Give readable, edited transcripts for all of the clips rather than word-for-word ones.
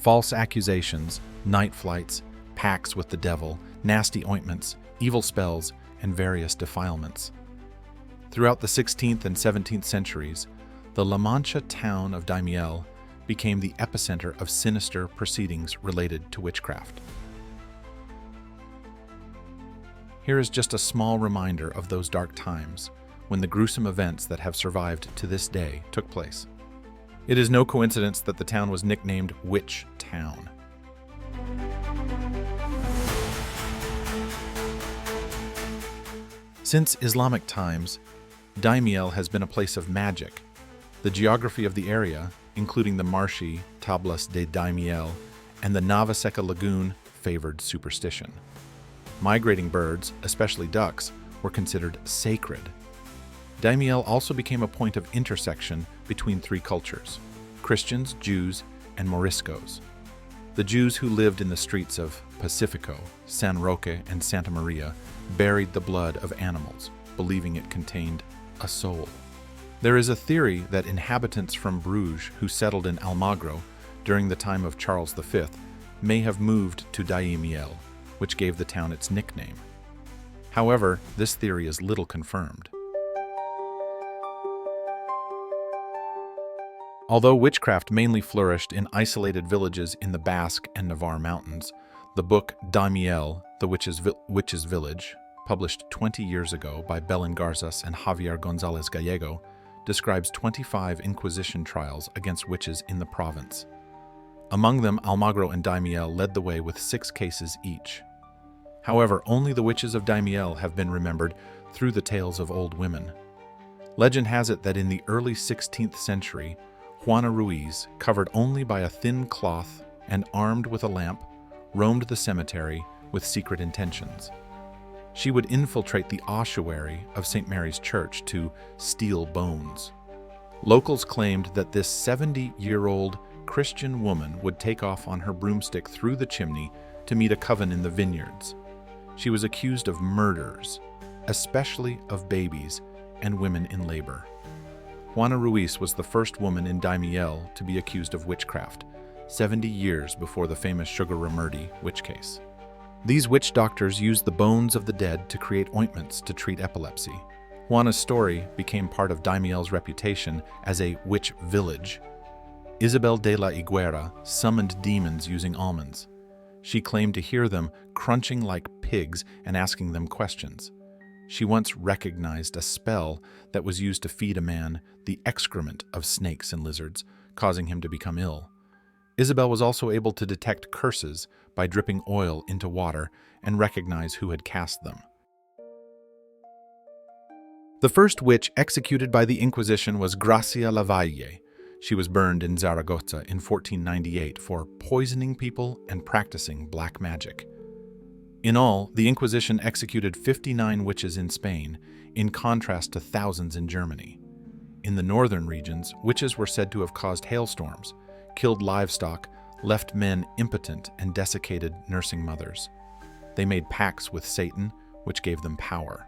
false accusations, night flights, pacts with the devil, nasty ointments, evil spells, and various defilements. Throughout the 16th and 17th centuries, the La Mancha town of Daimiel became the epicenter of sinister proceedings related to witchcraft. Here is just a small reminder of those dark times when the gruesome events that have survived to this day took place. It is no coincidence that the town was nicknamed Witch Town. Since Islamic times, Daimiel has been a place of magic. The geography of the area, including the marshy Tablas de Daimiel and the Navaseca Lagoon, favored superstition. Migrating birds, especially ducks, were considered sacred. Daimiel also became a point of intersection between three cultures: Christians, Jews, and Moriscos. The Jews who lived in the streets of Pacifico, San Roque, and Santa Maria buried the blood of animals, believing it contained a soul. There is a theory that inhabitants from Bruges who settled in Almagro during the time of Charles V may have moved to Daimiel, which gave the town its nickname. However, this theory is little confirmed. Although witchcraft mainly flourished in isolated villages in the Basque and Navarre mountains, the book Daimiel, The Witch's Village, published 20 years ago by Belén Garzas and Javier González Gallego, describes 25 Inquisition trials against witches in the province. Among them, Almagro and Daimiel led the way with 6 cases each. However, only the witches of Daimiel have been remembered through the tales of old women. Legend has it that in the early 16th century, Juana Ruiz, covered only by a thin cloth and armed with a lamp, roamed the cemetery with secret intentions. She would infiltrate the ossuary of St. Mary's Church to steal bones. Locals claimed that this 70-year-old Christian woman would take off on her broomstick through the chimney to meet a coven in the vineyards. She was accused of murders, especially of babies and women in labor. Juana Ruiz was the first woman in Daimiel to be accused of witchcraft, 70 years before the famous Sugarramurdi witch case. These witch doctors used the bones of the dead to create ointments to treat epilepsy. Juana's story became part of Daimiel's reputation as a witch village. Isabel de la Iguera summoned demons using almonds. She claimed to hear them crunching like pigs and asking them questions. She once recognized a spell that was used to feed a man the excrement of snakes and lizards, causing him to become ill. Isabel was also able to detect curses by dripping oil into water and recognize who had cast them. The first witch executed by the Inquisition was Gracia Lavalle. She was burned in Zaragoza in 1498 for poisoning people and practicing black magic. In all, the Inquisition executed 59 witches in Spain, in contrast to thousands in Germany. In the northern regions, witches were said to have caused hailstorms, killed livestock, left men impotent, and desiccated nursing mothers. They made pacts with Satan, which gave them power.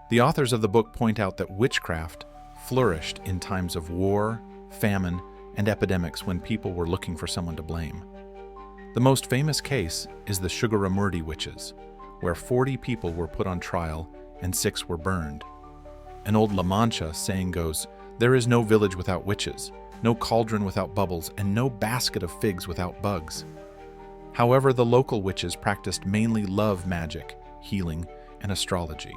The authors of the book point out that witchcraft flourished in times of war, famine, and epidemics when people were looking for someone to blame. The most famous case is the Sugarramurdi witches, where 40 people were put on trial and 6 were burned. An old La Mancha saying goes, "There is no village without witches, no cauldron without bubbles, and no basket of figs without bugs." However, the local witches practiced mainly love magic, healing, and astrology.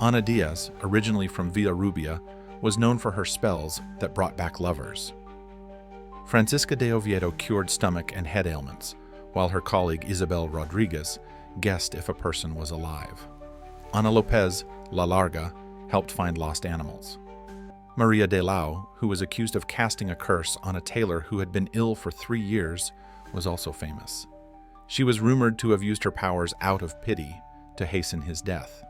Ana Diaz, originally from Villarrubia, was known for her spells that brought back lovers. Francisca de Oviedo cured stomach and head ailments, while her colleague Isabel Rodriguez guessed if a person was alive. Ana Lopez, La Larga, helped find lost animals. Maria de Lao, who was accused of casting a curse on a tailor who had been ill for 3 years, was also famous. She was rumored to have used her powers out of pity to hasten his death.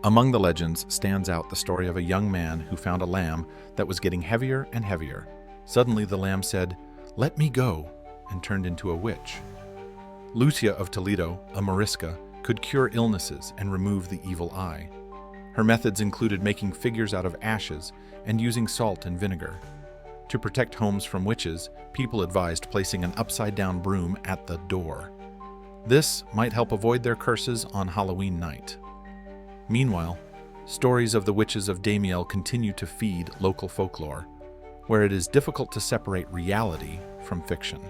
Among the legends stands out the story of a young man who found a lamb that was getting heavier and heavier. Suddenly the lamb said, "Let me go," and turned into a witch. Lucia of Toledo, a Morisca, could cure illnesses and remove the evil eye. Her methods included making figures out of ashes and using salt and vinegar. To protect homes from witches, people advised placing an upside-down broom at the door. This might help avoid their curses on Halloween night. Meanwhile, stories of the witches of Daimiel continue to feed local folklore, where it is difficult to separate reality from fiction.